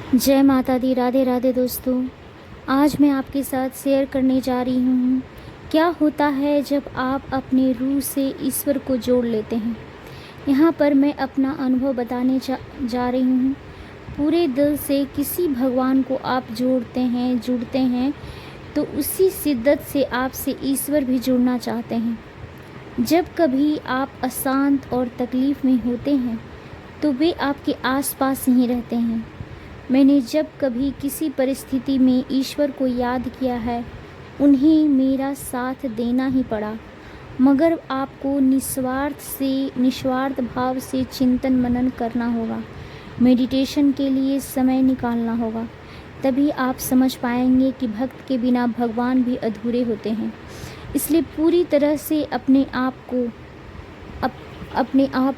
जय माता दी। राधे राधे दोस्तों। आज मैं आपके साथ शेयर करने जा रही हूँ क्या होता है जब आप अपने रूह से ईश्वर को जोड़ लेते हैं। यहाँ पर मैं अपना अनुभव बताने जा रही हूँ। पूरे दिल से किसी भगवान को आप जुड़ते हैं तो उसी शिद्दत से आपसे ईश्वर भी जुड़ना चाहते हैं। जब कभी आप अशांत और तकलीफ़ में होते हैं तो वे आपके आसपास ही रहते हैं। मैंने जब कभी किसी परिस्थिति में ईश्वर को याद किया है, उन्हें मेरा साथ देना ही पड़ा। मगर आपको निस्वार्थ भाव से चिंतन मनन करना होगा, मेडिटेशन के लिए समय निकालना होगा। तभी आप समझ पाएंगे कि भक्त के बिना भगवान भी अधूरे होते हैं। इसलिए पूरी तरह से अपने आप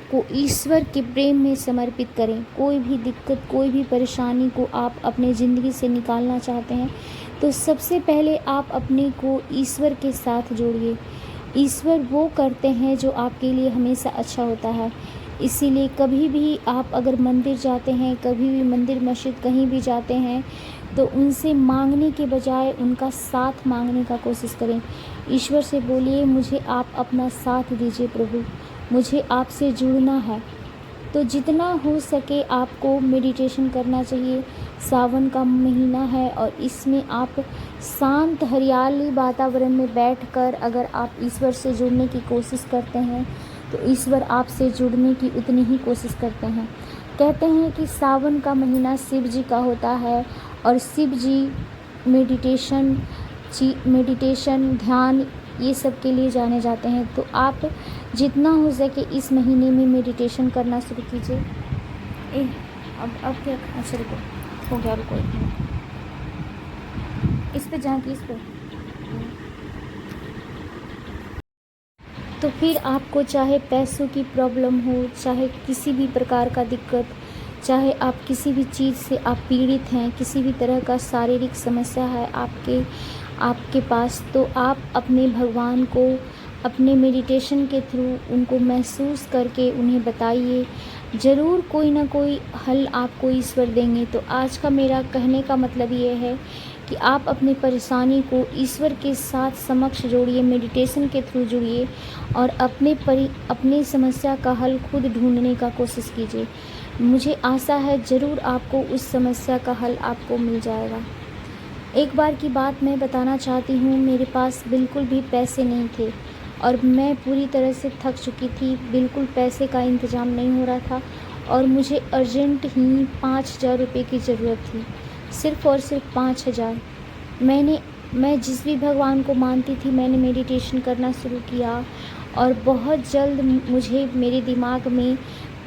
को ईश्वर के प्रेम में समर्पित करें। कोई भी दिक्कत, कोई भी परेशानी को आप अपने ज़िंदगी से निकालना चाहते हैं तो सबसे पहले आप अपने को ईश्वर के साथ जोड़िए। ईश्वर वो करते हैं जो आपके लिए हमेशा अच्छा होता है। इसीलिए कभी भी आप अगर मंदिर जाते हैं, कभी भी मंदिर मस्जिद कहीं भी जाते हैं तो उनसे मांगने के बजाय उनका साथ मांगने का कोशिश करें। ईश्वर से बोलिए, मुझे आप अपना साथ दीजिए प्रभु, मुझे आपसे जुड़ना है। तो जितना हो सके आपको मेडिटेशन करना चाहिए। सावन का महीना है और इसमें आप शांत हरियाली वातावरण में बैठकर अगर आप ईश्वर से जुड़ने की कोशिश करते हैं तो ईश्वर आपसे जुड़ने की उतनी ही कोशिश करते हैं। कहते हैं कि सावन का महीना शिव जी का होता है और शिव जी मेडिटेशन ध्यान ये सब के लिए जाने जाते हैं। तो आप जितना हो सके इस महीने में मेडिटेशन करना शुरू कीजिए। अब क्या, अच्छा रुको, हो गया, रुको एक मिनट। इस पे झांकी, इस पे। तो फिर आपको चाहे पैसों की प्रॉब्लम हो, चाहे किसी भी प्रकार का दिक्कत, चाहे आप किसी भी चीज़ से आप पीड़ित हैं, किसी भी तरह का शारीरिक समस्या है आपके पास, तो आप अपने भगवान को अपने मेडिटेशन के थ्रू उनको महसूस करके उन्हें बताइए। ज़रूर कोई ना कोई हल आपको ईश्वर देंगे। तो आज का मेरा कहने का मतलब ये है कि आप अपनी परेशानी को ईश्वर के साथ समक्ष जोड़िए, मेडिटेशन के थ्रू जुड़िए और अपनी समस्या का हल खुद ढूंढने का कोशिश कीजिए। मुझे आशा है ज़रूर आपको उस समस्या का हल आपको मिल जाएगा। एक बार की बात मैं बताना चाहती हूँ। मेरे पास बिल्कुल भी पैसे नहीं थे और मैं पूरी तरह से थक चुकी थी। बिल्कुल पैसे का इंतज़ाम नहीं हो रहा था और मुझे अर्जेंट ही 5,000 रुपये की ज़रूरत थी, सिर्फ़ और सिर्फ 5,000। मैं जिस भी भगवान को मानती थी मैंने मेडिटेशन करना शुरू किया और बहुत जल्द मेरे दिमाग में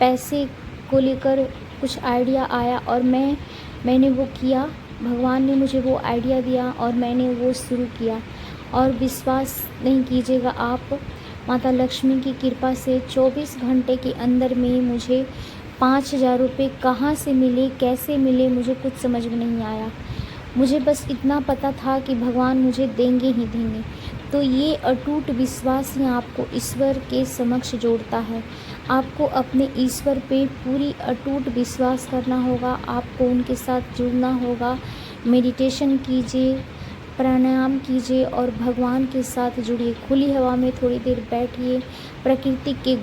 पैसे को लेकर कुछ आइडिया आया और मैंने वो किया। भगवान ने मुझे वो आइडिया दिया और मैंने वो शुरू किया। और विश्वास नहीं कीजिएगा आप, माता लक्ष्मी की कृपा से 24 घंटे के अंदर में मुझे 5,000 रुपये कहाँ से मिले, कैसे मिले, मुझे कुछ समझ में नहीं आया। मुझे बस इतना पता था कि भगवान मुझे देंगे ही देंगे। तो ये अटूट विश्वास ही आपको ईश्वर के समक्ष जोड़ता है। आपको अपने ईश्वर पे पूरी अटूट विश्वास करना होगा, आपको उनके साथ जुड़ना होगा। मेडिटेशन कीजिए, प्राणायाम कीजिए और भगवान के साथ जुड़िए। खुली हवा में थोड़ी देर बैठिए, प्रकृति के